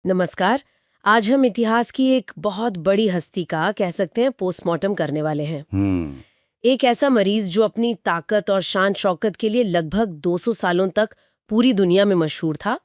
नमस्कार। आज हम इतिहास की एक बहुत बड़ी हस्ती का कह सकते हैं पोस्टमार्टम करने वाले हैं। एक ऐसा मरीज जो अपनी ताकत और शान शौकत के लिए लगभग 200 सालों तक पूरी दुनिया में मशहूर था,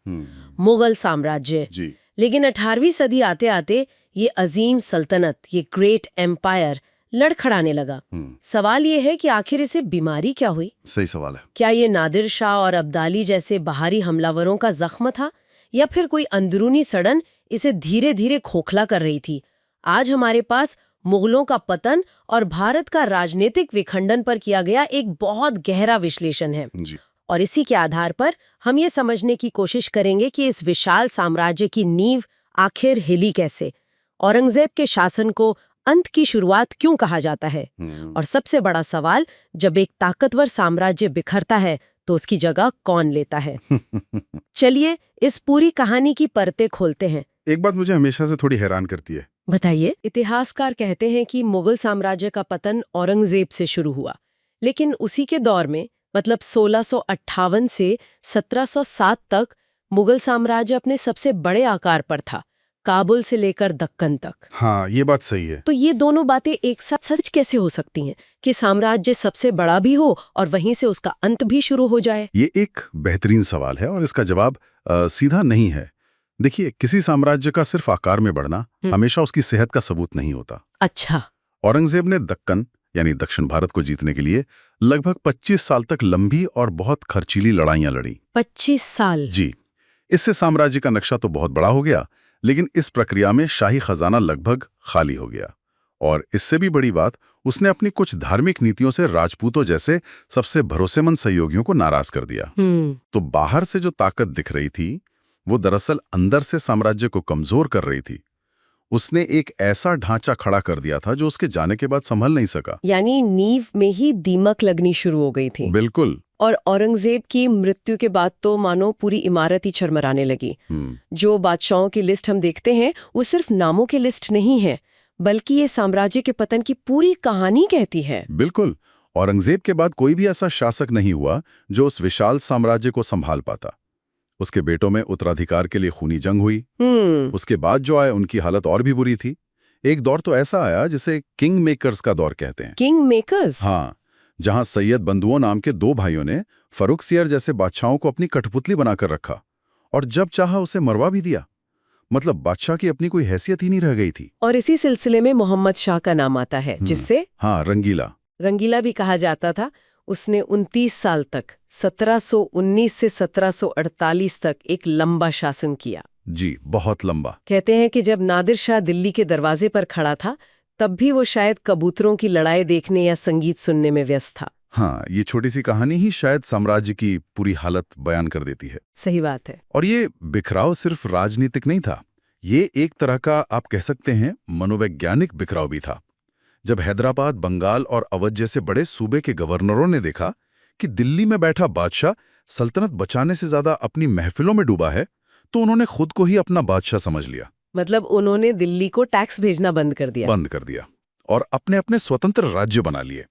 मुगल साम्राज्य। जी। लेकिन 18वीं सदी आते आते ये अजीम सल्तनत, ये ग्रेट एम्पायर लड़खड़ाने लगा। सवाल ये है कि आखिर इसे बीमारी क्या हुई? सही सवाल है। क्या ये नादिर शाह और अब्दाली जैसे बाहरी हमलावरों का जख्म था, या फिर कोई अंदरूनी सड़न इसे धीरे धीरे खोखला कर रही थी? आज हमारे पास मुगलों का पतन और भारत का राजनीतिक विखंडन पर किया गया एक बहुत गहरा विश्लेषण है। जी। और इसी के आधार पर हम ये समझने की कोशिश करेंगे कि इस विशाल साम्राज्य की नींव आखिर हिली कैसे, औरंगजेब के शासन को अंत की शुरुआत क्यों कहा जाता है, और सबसे बड़ा सवाल, जब एक ताकतवर साम्राज्य बिखरता है तो उसकी जगह कौन लेता है? चलिए इस पूरी कहानी की परतें खोलते हैं। एक बात मुझे हमेशा से थोड़ी हैरान करती है। बताइए। इतिहासकार कहते हैं कि मुगल साम्राज्य का पतन औरंगजेब से शुरू हुआ, लेकिन उसी के दौर में मतलब 1658 से 1707 तक मुगल साम्राज्य अपने सबसे बड़े आकार पर था, काबुल से लेकर दक्कन तक। हाँ, ये बात सही है। तो ये दोनों बातें एक साथ सच कैसे हो सकती हैं कि साम्राज्य सबसे बड़ा भी हो और वहीं से उसका अंत भी शुरू हो जाए? ये एक बेहतरीन सवाल है और इसका जवाब सीधा नहीं है। देखिए, किसी साम्राज्य का सिर्फ आकार में बढ़ना हमेशा उसकी सेहत का सबूत नहीं होता। अच्छा। औरंगजेब ने दक्कन यानी दक्षिण भारत को जीतने के लिए लगभग 25 साल तक लंबी और बहुत खर्चीली लड़ाइयां लड़ी। 25 साल? जी। इससे साम्राज्य का नक्शा तो बहुत बड़ा हो गया, लेकिन इस प्रक्रिया में शाही खजाना लगभग खाली हो गया। और इससे भी बड़ी बात, उसने अपनी कुछ धार्मिक नीतियों से राजपूतों जैसे सबसे भरोसेमंद सहयोगियों को नाराज कर दिया। तो बाहर से जो ताकत दिख रही थी, वो दरअसल अंदर से साम्राज्य को कमजोर कर रही थी। उसने एक ऐसा ढांचा खड़ा कर दिया था जो उसके जाने के बाद संभल नहीं सका। यानी नींव में ही दीमक लगनी शुरू हो गई थी। बिल्कुल। और औरंगजेब की मृत्यु के बाद तो मानो पूरी इमारत ही चरमराने लगी। जो बादशाहों की लिस्ट हम देखते हैं वो सिर्फ नामों की लिस्ट नहीं है, बल्कि ये साम्राज्य के पतन की पूरी कहानी कहती है। बिल्कुल। औरंगजेब के बाद कोई भी ऐसा शासक नहीं हुआ जो उस विशाल साम्राज्य को संभाल पाता। उसके बेटों में उत्तराधिकार के लिए खूनी जंग हुई। उसके बाद जो आए उनकी हालत और भी बुरी थी। एक दौर तो ऐसा आया जिसे किंग मेकर्स का दौर कहते हैं। King makers? हाँ, जहां सैयद बंधुओं नाम के दो भाइयों ने फर्रुखसियर जैसे बादशाहों को अपनी कठपुतली बनाकर रखा और जब चाहा उसे मरवा भी दिया। मतलब बादशाह की अपनी कोई हैसियत ही नहीं रह गई थी। और इसी सिलसिले में मोहम्मद शाह का नाम आता है, जिससे हाँ, रंगीला भी कहा जाता था। उसने 29 साल तक 1719 से 1748 तक एक लंबा शासन किया। जी, बहुत लंबा। कहते हैं कि जब नादिर शाह दिल्ली के दरवाजे पर खड़ा था, तब भी वो शायद कबूतरों की लड़ाई देखने या संगीत सुनने में व्यस्त था। हाँ, ये छोटी सी कहानी ही शायद साम्राज्य की पूरी हालत बयान कर देती है। सही बात है। और ये बिखराव सिर्फ राजनीतिक नहीं था, ये एक तरह का आप कह सकते हैं मनोवैज्ञानिक बिखराव भी था। जब हैदराबाद, बंगाल और अवध जैसे बड़े सूबे के गवर्नरों ने देखा कि दिल्ली में बैठा बादशाह सल्तनत बचाने से ज्यादा अपनी महफिलों में डूबा है, तो उन्होंने खुद को ही अपना बादशाह समझ लिया। मतलब उन्होंने दिल्ली को टैक्स भेजना बंद कर दिया और अपने अपने स्वतंत्र राज्य बना लिए।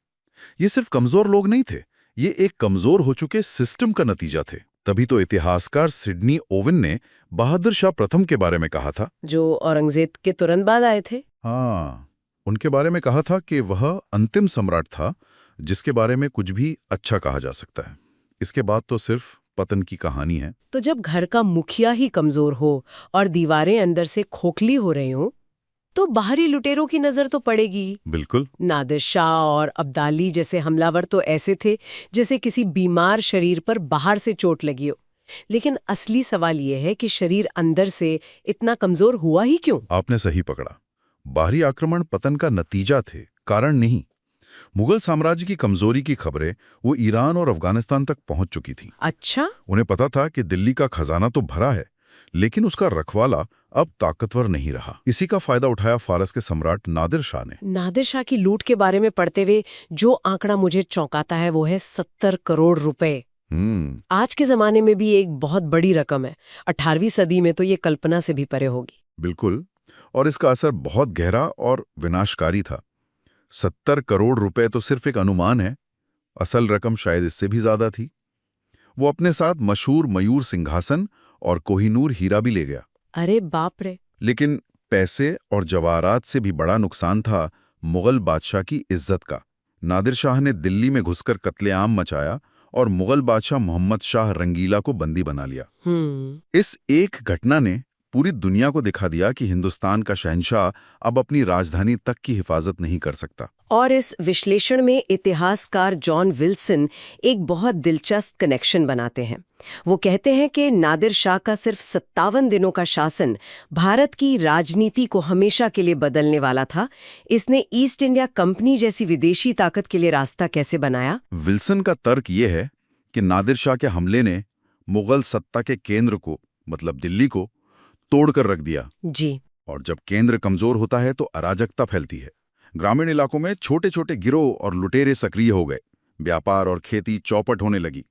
ये सिर्फ कमजोर लोग नहीं थे, ये एक कमजोर हो चुके सिस्टम का नतीजा थे। तभी तो इतिहासकार सिडनी ओवन ने बहादुर शाह प्रथम के बारे में कहा था, जो औरंगजेब के तुरंत बाद आए थे। हाँ, उनके बारे में कहा था कि वह अंतिम सम्राट था जिसके बारे में कुछ भी अच्छा कहा जा सकता है। इसके बाद तो सिर्फ पतन की कहानी है। तो जब घर का मुखिया ही कमजोर हो और दीवारें अंदर से खोखली हो रही हो, तो बाहरी लुटेरों की नजर तो पड़ेगी। बिल्कुल। नादिर शाह और अब्दाली जैसे हमलावर तो ऐसे थे जैसे किसी बीमार शरीर पर बाहर से चोट लगी हो। लेकिन असली सवाल यह है कि शरीर अंदर से इतना कमजोर हुआ ही क्यों? आपने सही पकड़ा। बाहरी आक्रमण पतन का नतीजा थे, कारण नहीं। मुगल साम्राज्य की कमजोरी की खबरें वो ईरान और अफगानिस्तान तक पहुंच चुकी थी। अच्छा। उन्हें पता था कि दिल्ली का खजाना तो भरा है, लेकिन उसका रखवाला अब ताकतवर नहीं रहा। इसी का फायदा उठाया फारस के सम्राट नादिर शाह ने। नादिर शाह की लूट के बारे में पढ़ते हुए जो आंकड़ा मुझे चौंकाता है वो है 70 करोड़ रुपए। आज के जमाने में भी एक बहुत बड़ी रकम है। 18वीं सदी में तो ये कल्पना से भी परे होगी। बिल्कुल। और इसका असर बहुत गहरा और विनाशकारी था। 70 करोड़ रुपए तो सिर्फ एक अनुमान है, असल रकम शायद इससे भी ज्यादा थी। वो अपने साथ मशहूर मयूर सिंहासन और कोहिनूर हीरा भी ले गया। अरे बाप रे। लेकिन पैसे और जवाहरात से भी बड़ा नुकसान था मुगल बादशाह की इज्जत का। नादिर शाह ने दिल्ली में घुसकर कत्लेआम मचाया और मुगल बादशाह मोहम्मद शाह रंगीला को बंदी बना लिया। इस एक घटना ने पूरी दुनिया को दिखा दिया कि हिंदुस्तान का शहंशाह अब अपनी राजधानी तक की हिफाजत नहीं कर सकता। और इस विश्लेषण में इतिहासकार जॉन विल्सन एक बहुत दिलचस्प कनेक्शन बनाते हैं। वो कहते हैं कि नादिर शाह का सिर्फ 57 दिनों का शासन भारत की राजनीति को हमेशा के लिए बदलने वाला था। इसने ईस्ट इंडिया कंपनी जैसी विदेशी ताकत के लिए रास्ता कैसे बनाया? विल्सन का तर्क ये है कि नादिर शाह के हमले ने मुगल सत्ता के केंद्र को, मतलब दिल्ली को, तोड़कर रख दिया जी। और जब केंद्र कमजोर होता है तो अराजकता फैलती है। ग्रामीण इलाकों में छोटे छोटे गिरोह और लुटेरे सक्रिय हो गए, व्यापार और खेती चौपट होने लगी।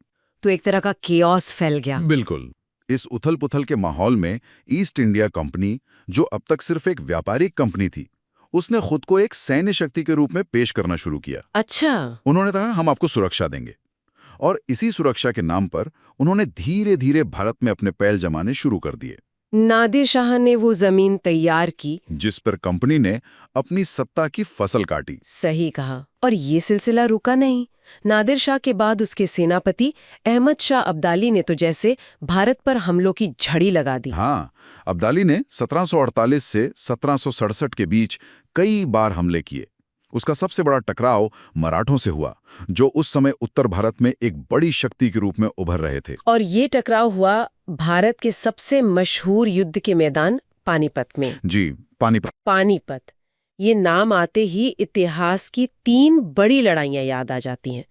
तो एक तरह का केओस फैल गया। बिल्कुल। इस उथल पुथल के माहौल में ईस्ट इंडिया कंपनी, जो अब तक सिर्फ एक व्यापारिक कंपनी थी, उसने खुद को एक सैन्य शक्ति के रूप में पेश करना शुरू किया। अच्छा। उन्होंने कहा, हम आपको सुरक्षा देंगे, और इसी सुरक्षा के नाम पर उन्होंने धीरे धीरे भारत में अपने पैल जमाने शुरू कर दिए। नादिर शाह ने वो जमीन तैयार की जिस पर कंपनी ने अपनी सत्ता की फसल काटी। सही कहा। और ये सिलसिला रुका नहीं। नादिर शाह के बाद उसके सेनापति अहमद शाह अब्दाली ने तो जैसे भारत पर हमलों की झड़ी लगा दी। हाँ, अब्दाली ने 1748 से 1767 के बीच कई बार हमले किए। उसका सबसे बड़ा टकराव मराठों से हुआ, जो उस समय उत्तर भारत में एक बड़ी शक्ति के रूप में उभर रहे थे। और ये टकराव हुआ भारत के सबसे मशहूर युद्ध के मैदान पानीपत में। जी, पानीपत। ये नाम आते ही इतिहास की 3 बड़ी लड़ाइयां याद आ जाती हैं।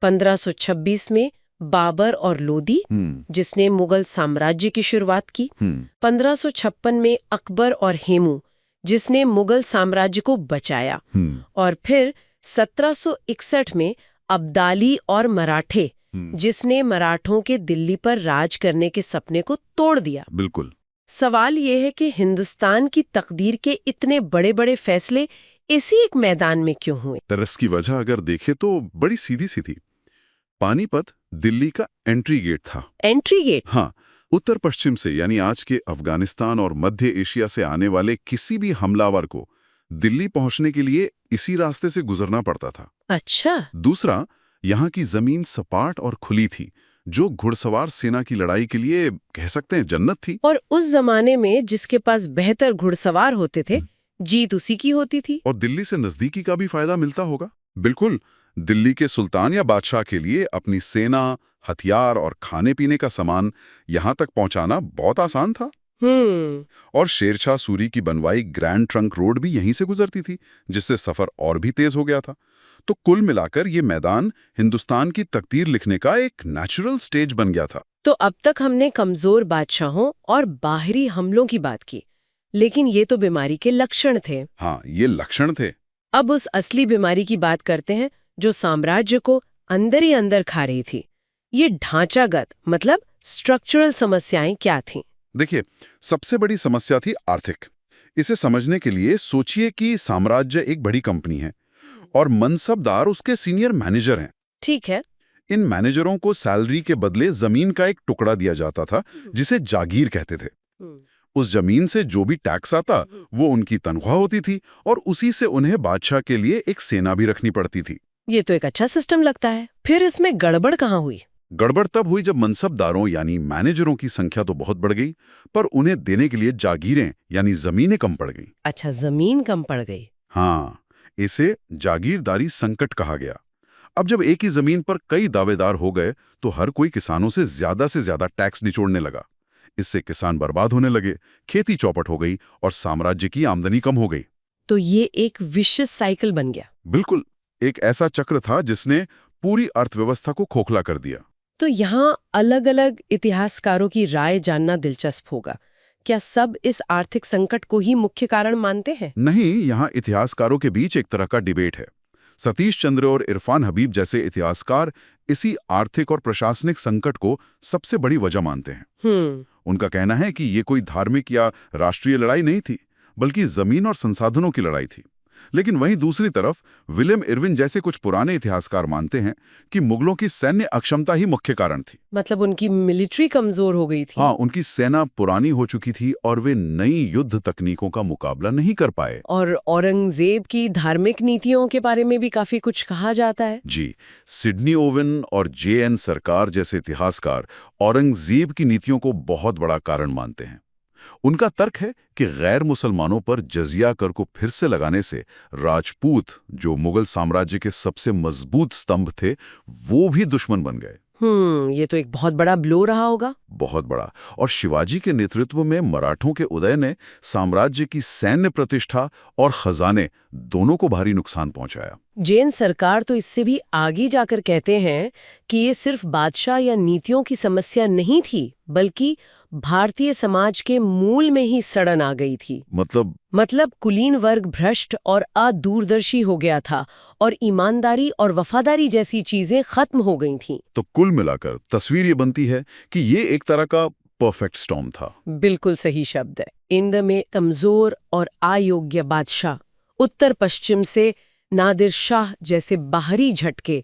1526 में बाबर और लोदी, जिसने मुगल साम्राज्य की शुरुआत की। 1556 में अकबर और हेमू, जिसने मुगल साम्राज्य को बचाया। और फिर 1761 में अब्दाली और मराठे, जिसने मराठों के दिल्ली पर राज करने के सपने को तोड़ दिया। बिल्कुल। सवाल ये है कि हिंदुस्तान की तकदीर के इतने बड़े बड़े फैसले इसी एक मैदान में क्यों हुए? तरस की वजह अगर देखें तो बड़ी सीधी सी थी। पानीपत दिल्ली का एंट्री गेट था। Entry gate? हाँ, उत्तर पश्चिम से, यानी आज के अफगानिस्तान और मध्य एशिया से आने वाले किसी भी हमलावर को दिल्ली पहुंचने के लिए इसी रास्ते से गुजरना पड़ता था। अच्छा। दूसरा, यहाँ की जमीन सपाट और खुली थी, जो घुड़सवार सेना की लड़ाई के लिए कह सकते हैं जन्नत थी। और उस जमाने में जिसके पास बेहतर घुड़सवार होते थे, जीत उसी की होती थी। और दिल्ली से नजदीकी का भी फायदा मिलता होगा। बिल्कुल। दिल्ली के सुल्तान या बादशाह के लिए अपनी सेना, हथियार और खाने पीने का सामान यहाँ तक पहुँचाना बहुत आसान था। और शेरशाह सूरी की बनवाई ग्रैंड ट्रंक रोड भी यहीं से गुजरती थी, जिससे सफर और भी तेज हो गया था। तो कुल मिलाकर ये मैदान हिंदुस्तान की तकदीर लिखने का एक नेचुरल स्टेज बन गया था। तो अब तक हमने कमजोर बादशाहों और बाहरी हमलों की बात की, लेकिन ये तो बीमारी के लक्षण थे। हाँ, ये लक्षण थे। अब उस असली बीमारी की बात करते हैं जो साम्राज्य को अंदर ही अंदर खा रही थी। ये ढांचागत, मतलब स्ट्रक्चरल समस्याएं क्या थीं? देखिए, सबसे बड़ी समस्या थी आर्थिक। इसे समझने के लिए सोचिए कि साम्राज्य एक बड़ी कंपनी है और मनसबदार उसके सीनियर मैनेजर हैं। ठीक है। इन मैनेजरों को सैलरी के बदले जमीन का एक टुकड़ा दिया जाता था, जिसे जागीर कहते थे। उस जमीन से जो भी टैक्स आता वो उनकी तनख्वाह होती थी, और उसी से उन्हें बादशाह के लिए एक सेना भी रखनी पड़ती थी। ये तो एक अच्छा सिस्टम लगता है। फिर इसमें गड़बड़ कहाँ हुई? गड़बड़ तब हुई जब मनसबदारों यानी मैनेजरों की संख्या तो बहुत बढ़ गई, पर उन्हें देने के लिए जागीरें यानी जमीनें कम पड़ गई। अच्छा, जमीन कम पड़ गई। हाँ, इसे जागीरदारी संकट कहा गया। अब जब एक ही जमीन पर कई दावेदार हो गए तो हर कोई किसानों से ज्यादा टैक्स निचोड़ने लगा। इससे किसान बर्बाद होने लगे, खेती चौपट हो गई और साम्राज्य की आमदनी कम हो गई। तो ये एक विशियस साइकिल बन गया। बिल्कुल, एक ऐसा चक्र था जिसने पूरी अर्थव्यवस्था को खोखला कर दिया। तो यहाँ अलग अलग इतिहासकारों की राय जानना दिलचस्प होगा। क्या सब इस आर्थिक संकट को ही मुख्य कारण मानते हैं? नहीं, यहाँ इतिहासकारों के बीच एक तरह का डिबेट है। सतीश चंद्र और इरफान हबीब जैसे इतिहासकार इसी आर्थिक और प्रशासनिक संकट को सबसे बड़ी वजह मानते हैं। उनका कहना है कि ये कोई धार्मिक या राष्ट्रीय लड़ाई नहीं थी, बल्कि जमीन और संसाधनों की लड़ाई थी। लेकिन वहीं दूसरी तरफ विलियम इरविन जैसे कुछ पुराने इतिहासकार मानते हैं कि मुगलों की सैन्य अक्षमता ही मुख्य कारण थी। मतलब उनकी मिलिट्री कमजोर हो गई थी। हाँ, उनकी सेना पुरानी हो चुकी थी और वे नई युद्ध तकनीकों का मुकाबला नहीं कर पाए। और औरंगजेब की धार्मिक नीतियों के बारे में भी काफी कुछ कहा जाता है। जी, सिडनी ओवन और जे.एन. सरकार जैसे इतिहासकार औरंगजेब की नीतियों को बहुत बड़ा कारण मानते हैं। उनका तर्क है कि गैर मुसलमानों पर जजिया कर को फिर से लगाने से राजपूत, जो मुगल साम्राज्य के सबसे मजबूत स्तंभ थे, वो भी दुश्मन बन गए। ये तो एक बहुत बड़ा ब्लो रहा होगा। बहुत बड़ा। और शिवाजी के नेतृत्व में मराठों के उदय ने साम्राज्य की सैन्य प्रतिष्ठा और खजाने दोनों को भारी नुकसान पहुंचाया। जैन सरकार तो इससे भी आगे जाकर कहते हैं कि ये सिर्फ बादशाह या नीतियों की समस्या नहीं थी, बल्कि भारतीय समाज के मूल में ही सड़न आ गई थी। मतलब कुलीन वर्ग भ्रष्ट और अदूरदर्शी हो गया था और ईमानदारी और वफादारी जैसी चीजें खत्म हो गई थीं। तो कुल मिलाकर तस्वीर ये बनती है कि ये एक तरह का परफेक्ट स्टॉर्म था। बिल्कुल सही शब्द है। इंद में कमजोर और अयोग्य बादशाह, उत्तर पश्चिम से नादिर शाह जैसे बाहरी झटके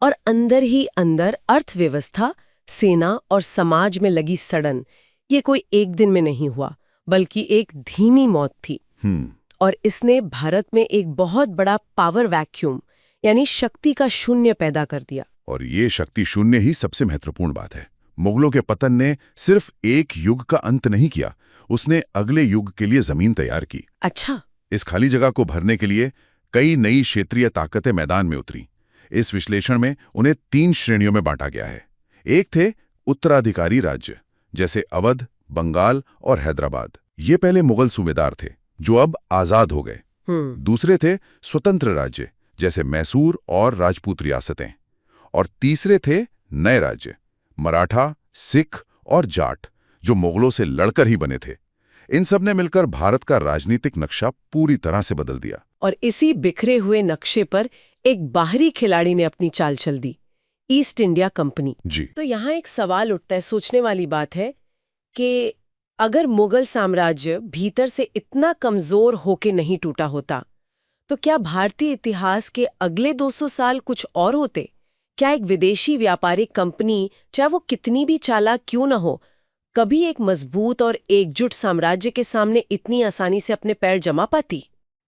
और अंदर ही अंदर अर्थव्यवस्था, सेना और समाज में लगी सड़न, ये कोई एक दिन में नहीं हुआ, बल्कि एक धीमी मौत थी। और इसने भारत में एक बहुत बड़ा पावर वैक्यूम यानी शक्ति का शून्य पैदा कर दिया। और ये शक्ति शून्य ही सबसे महत्वपूर्ण बात है। मुगलों के पतन ने सिर्फ एक युग का अंत नहीं किया, उसने अगले युग के लिए जमीन तैयार की। अच्छा। इस खाली जगह को भरने के लिए कई नई क्षेत्रीय ताकतें मैदान में उतरी। इस विश्लेषण में उन्हें 3 श्रेणियों में बांटा गया है। एक थे उत्तराधिकारी राज्य, जैसे अवध, बंगाल और हैदराबाद। ये पहले मुगल सूबेदार थे, जो अब आजाद हो गए। दूसरे थे स्वतंत्र राज्य, जैसे मैसूर और राजपूत रियासतें। और तीसरे थे नए राज्य, मराठा, सिख और जाट, जो मुगलों से लड़कर ही बने थे। इन सब ने मिलकर भारत का राजनीतिक नक्शा पूरी तरह से बदल दिया। और इसी बिखरे हुए नक्शे पर एक बाहरी खिलाड़ी ने अपनी चाल चल दी, ईस्ट इंडिया कंपनी। जी। तो यहाँ एक सवाल उठता है, सोचने वाली बात है कि अगर मुगल साम्राज्य भीतर से इतना कमजोर होके नहीं टूटा होता, तो क्या भारतीय इतिहास के अगले 200 साल कुछ और होते? क्या एक विदेशी व्यापारिक कंपनी, चाहे वो कितनी भी चालाक क्यों न हो, कभी एक मजबूत और एकजुट साम्राज्य के सामने इतनी आसानी से अपने पैर जमा पाती?